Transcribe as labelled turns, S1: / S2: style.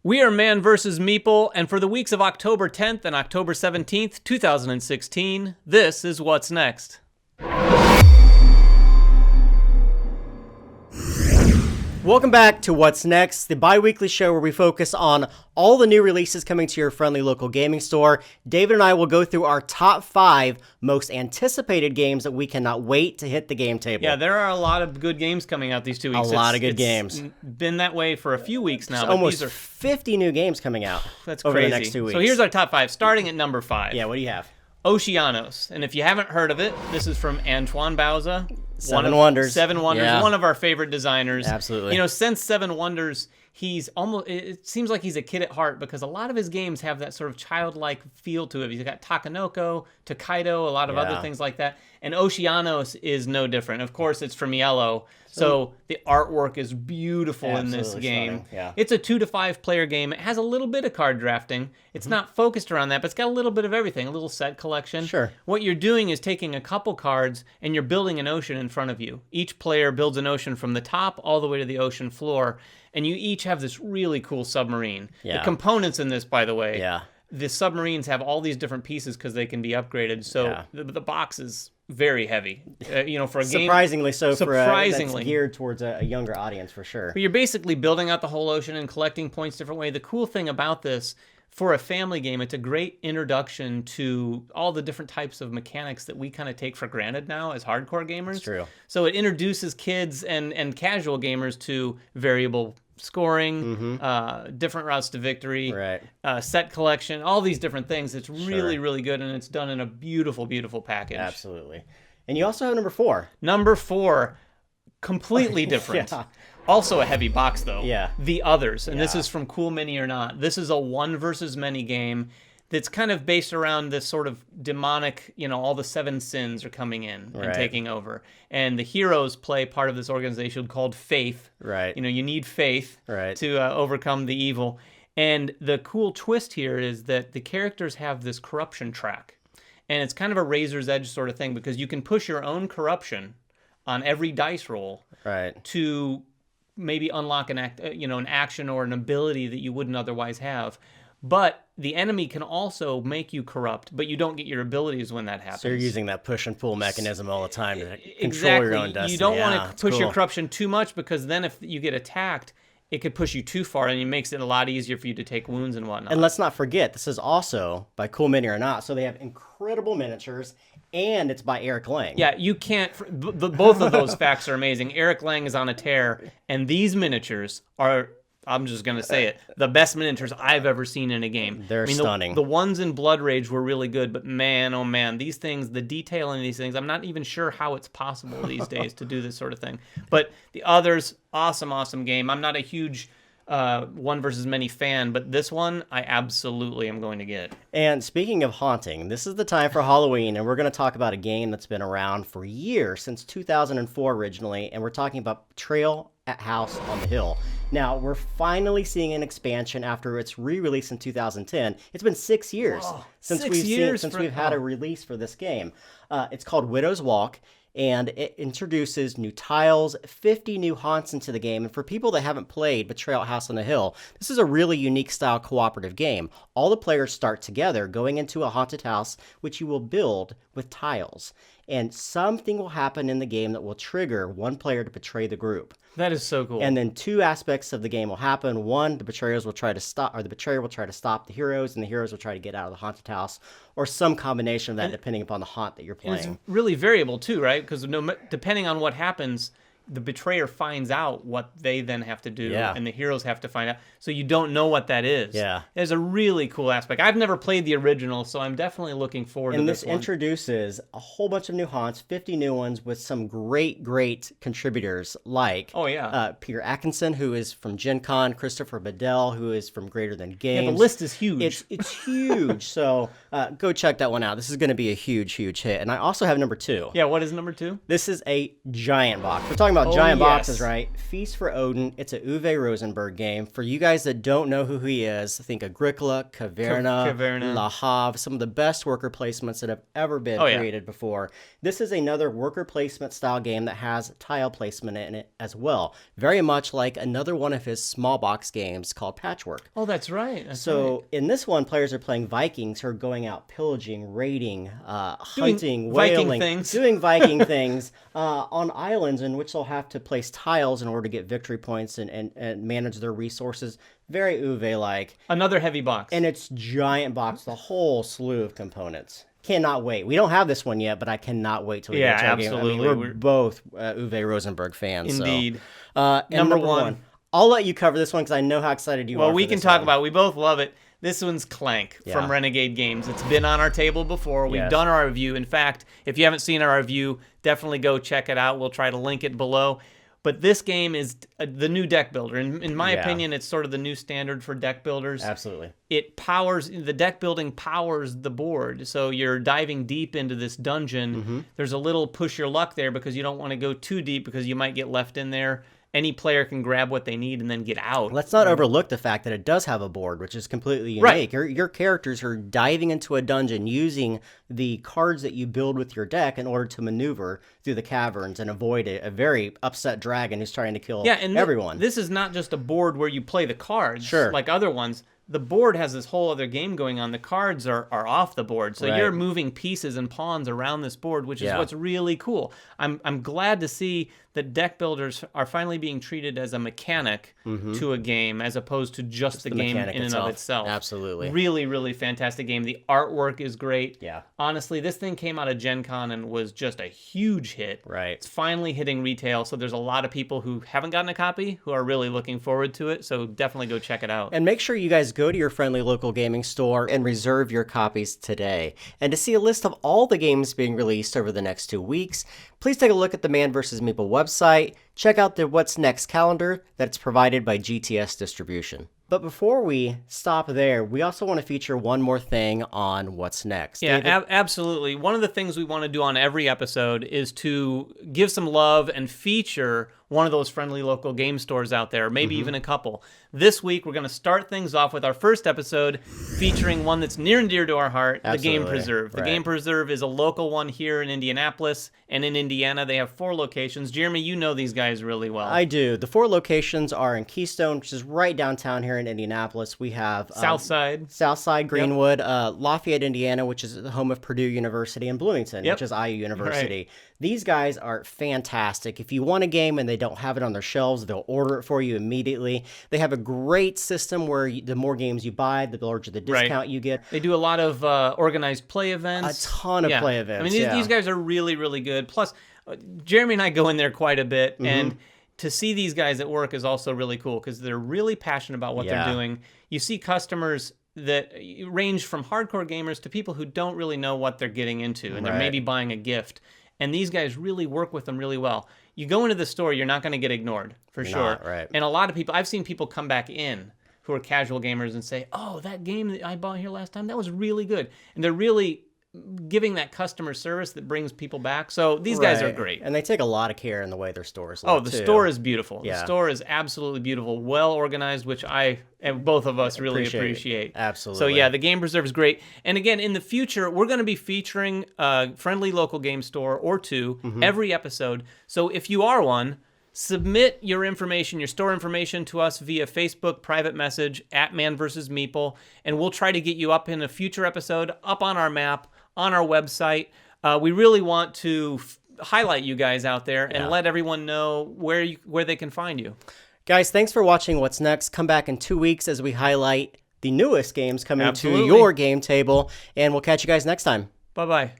S1: We are Man vs. Meeple, and for the weeks of October 10th and October 17th, 2016, this is What's Next.
S2: Welcome back to What's Next, the bi-weekly show where we focus on all the new releases coming to your friendly local gaming store. David and I will go through our top 5 most anticipated games that we cannot wait to hit the game table.
S1: Yeah, there are a lot of good games coming out these 2 weeks.
S2: A lot of good games.
S1: It's been that way for a few weeks now.
S2: There's almost 50 new games coming out
S1: That's
S2: over
S1: crazy.
S2: the next 2 weeks.
S1: So here's our top 5, starting at number 5.
S2: Yeah, what do you have?
S1: Schianos. And if you haven't heard of it, this is from Antoine Bauza.
S2: Seven Wonders.
S1: Seven Wonders,
S2: Yeah.
S1: one of our favorite designers.
S2: Absolutely.
S1: You know, since Seven Wonders, it seems like he's a kid at heart because a lot of his games have that sort of childlike feel to it. He's got Takenoko, Tokaido, a lot of other things like that. And Schianos is no different. Of course, it's from Yellow, so the artwork is beautiful in this game.
S2: Yeah.
S1: It's a 2 to 5 player game. It has a little bit of card drafting. It's not focused around that, but it's got a little bit of everything, a little set collection.
S2: Sure.
S1: What you're doing is taking a couple cards and you're building an ocean in front of you. Each player builds an ocean from the top all the way to the ocean floor, and you each have this really cool submarine.
S2: Yeah.
S1: The components in this, by the way,
S2: Yeah.
S1: the submarines have all these different pieces because they can be upgraded. So the box is very heavy. For a game,
S2: Surprisingly so.
S1: Surprisingly.
S2: That's geared towards a younger audience for sure.
S1: But you're basically building out the whole ocean and collecting points different way. The cool thing about this, for a family game, it's a great introduction to all the different types of mechanics that we kind of take for granted now as hardcore gamers.
S2: It's true.
S1: So it introduces kids and casual gamers to variable scoring, different routes to victory, set collection, all these different things. It's really, really good, and it's done in a beautiful, beautiful package.
S2: Absolutely. And you also have number 4.
S1: Number 4, completely different.
S2: Yeah.
S1: Also a heavy box, though.
S2: Yeah.
S1: The Others. And this is from Cool Mini or Not. This is a 1 versus many game that's kind of based around this sort of demonic, all the 7 sins are coming in and taking over. And the heroes play part of this organization called Faith.
S2: Right.
S1: You need faith to overcome the evil. And the cool twist here is that the characters have this corruption track. And it's kind of a razor's edge sort of thing because you can push your own corruption on every dice roll to maybe unlock an action or an ability that you wouldn't otherwise have. But the enemy can also make you corrupt, but you don't get your abilities when that happens.
S2: So you're using that push and pull mechanism all the time to control your own destiny.
S1: You don't want to push your corruption too much because then if you get attacked, it could push you too far and it makes it a lot easier for you to take wounds and whatnot.
S2: And let's not forget, this is also by Cool Mini or Not, so they have incredible miniatures, and it's by Eric Lang.
S1: Yeah, you can't... Both of those facts are amazing. Eric Lang is on a tear, and these miniatures are... I'm just going to say it. The best miniatures I've ever seen in a game.
S2: They're stunning.
S1: The ones in Blood Rage were really good, but man, oh man, these things, the detail in these things, I'm not even sure how it's possible these days to do this sort of thing. But The Others, awesome game. I'm not a huge 1 versus many fan, but this one I absolutely am going to get.
S2: And speaking of haunting, this is the time for Halloween, and we're going to talk about a game that's been around for years, since 2004 originally, and we're talking about Betrayal at House on the Hill. Now, we're finally seeing an expansion after its re-release in 2010. It's been 6 years since we've had a release for this game. It's called Widow's Walk, and it introduces new tiles, 50 new haunts into the game. And for people that haven't played Betrayal at House on the Hill, this is a really unique style cooperative game. All the players start together going into a haunted house, which you will build with tiles. And something will happen in the game that will trigger one player to betray the group.
S1: That is so cool.
S2: And then 2 aspects of the game will happen. One, the betrayer will try to stop the heroes, and the heroes will try to get out of the haunted house, or some combination of that, depending upon the haunt that you're playing.
S1: And it's really variable too, right? Because depending on what happens, the betrayer finds out what they then have to do, and the heroes have to find out. So you don't know what that is.
S2: Yeah.
S1: There's a really cool aspect. I've never played the original, so I'm definitely looking forward to this one.
S2: And this introduces a whole bunch of new haunts, 50 new ones, with some great contributors like Peter Atkinson, who is from Gen Con, Christopher Bedell, who is from Greater Than Games.
S1: Yeah, the list is huge.
S2: It's huge. So go check that one out. This is going to be a huge hit. And I also have number 2.
S1: Yeah, what is number 2?
S2: This is a giant box. We're talking about about
S1: Oh,
S2: giant
S1: yes.
S2: boxes, right? Feast for Odin. It's a Uwe Rosenberg game. For you guys that don't know who he is, think Agricola, Caverna,
S1: Caverna.
S2: La Havre, some of the best worker placements that have ever been
S1: Oh, yeah.
S2: created before. This is another worker placement style game that has tile placement in it as well. Very much like another one of his small box games called Patchwork.
S1: Oh, that's right. That's
S2: So
S1: right.
S2: in this one, players are playing Vikings who are going out pillaging, raiding,
S1: Doing
S2: hunting,
S1: Viking
S2: whaling,
S1: things.
S2: doing Viking things on islands in which they'll have to place tiles in order to get victory points and manage their resources. Very Uwe-like.
S1: Another heavy box.
S2: And it's giant box, the whole slew of components. Cannot wait. We don't have this one yet, but I cannot wait till we
S1: Yeah,
S2: get to our game. I mean,
S1: absolutely.
S2: we're both Uwe Rosenberg fans.
S1: Indeed.
S2: So. And
S1: Number one.
S2: I'll let you cover this one because I know how excited you are.
S1: Well, we
S2: for
S1: can
S2: this
S1: talk
S2: one.
S1: about it. We both love it. This one's Clank
S2: Yeah.
S1: from Renegade Games. It's been on our table before. We've
S2: Yes.
S1: done our review. In fact, if you haven't seen our review, definitely go check it out. We'll try to link it below. But this game is the new deck builder. In my
S2: Yeah.
S1: opinion, it's sort of the new standard for deck builders.
S2: Absolutely.
S1: It powers, the deck building powers the board. So you're diving deep into this dungeon.
S2: Mm-hmm.
S1: There's a little push your luck there because you don't want to go too deep because you might get left in there. Any player can grab what they need and then get out.
S2: Let's not overlook the fact that it does have a board, which is completely unique.
S1: Right.
S2: Your characters are diving into a dungeon using the cards that you build with your deck in order to maneuver through the caverns and avoid a very upset dragon who's trying to kill everyone.
S1: This is not just a board where you play the cards
S2: Sure.
S1: like other ones. The board has this whole other game going on. The cards are off the board. So
S2: Right.
S1: you're moving pieces and pawns around this board, which is
S2: Yeah.
S1: what's really cool. I'm glad to see that deck builders are finally being treated as a mechanic to a game as opposed to just the game
S2: mechanic
S1: in and of itself.
S2: Absolutely.
S1: Really, really fantastic game. The artwork is great.
S2: Yeah.
S1: Honestly, this thing came out of Gen Con and was just a huge hit.
S2: Right.
S1: It's finally hitting retail, so there's a lot of people who haven't gotten a copy who are really looking forward to it, so definitely go check it out.
S2: And make sure you guys go to your friendly local gaming store and reserve your copies today. And to see a list of all the games being released over the next 2 weeks, please take a look at the Man vs. Meeple website. Check out the What's Next calendar that's provided by GTS Distribution. But before we stop there, we also want to feature one more thing on What's Next.
S1: Yeah,
S2: David?
S1: absolutely. One of the things we want to do on every episode is to give some love and feature one of those friendly local game stores out there, maybe even a couple. This week, we're going to start things off with our first episode featuring one that's near and dear to our heart, the Game
S2: Absolutely.
S1: Preserve. The
S2: Right.
S1: Game Preserve is a local one here in Indianapolis and in Indiana. They have 4 locations. Jeremy, you know these guys really well.
S2: I do. The 4 locations are in Keystone, which is right downtown here in Indianapolis. We have Southside, Greenwood, Lafayette, Indiana, which is the home of Purdue University, and Bloomington, which is IU University.
S1: Right.
S2: These guys are fantastic. If you want a game and they don't have it on their shelves, they'll order it for you immediately. They have a great system where the more games you buy, the larger the discount you get.
S1: They do a lot of organized play events.
S2: A ton of play events.
S1: I mean, these guys are really, really good. Plus, Jeremy and I go in there quite a bit, and to see these guys at work is also really cool because they're really passionate about what they're doing. You see customers that range from hardcore gamers to people who don't really know what they're getting into, and they're maybe buying a gift. And these guys really work with them really well. You go into the store, you're not going to get ignored, for sure.
S2: Right.
S1: And a lot of people, I've seen people come back in who are casual gamers and say, oh, that game that I bought here last time, that was really good. And they're really giving that customer service that brings people back. So these guys are great.
S2: And they take a lot of care in the way their stores look,
S1: Oh, the store is beautiful.
S2: Yeah.
S1: The store is absolutely beautiful, well organized, which I and both of us really appreciate.
S2: Absolutely.
S1: So yeah, the Game Preserve is great. And again, in the future, we're going to be featuring a friendly local game store or two every episode. So if you are one, submit your information, your store information to us via Facebook private message at Man vs. Meeple, and we'll try to get you up in a future episode, up on our map, on our website. We really want to highlight you guys out there and let everyone know where they can find you.
S2: Guys, thanks for watching What's Next. Come back in 2 weeks as we highlight the newest games coming to
S1: Absolutely.
S2: your game table, and we'll catch you guys next time.
S1: Bye-bye.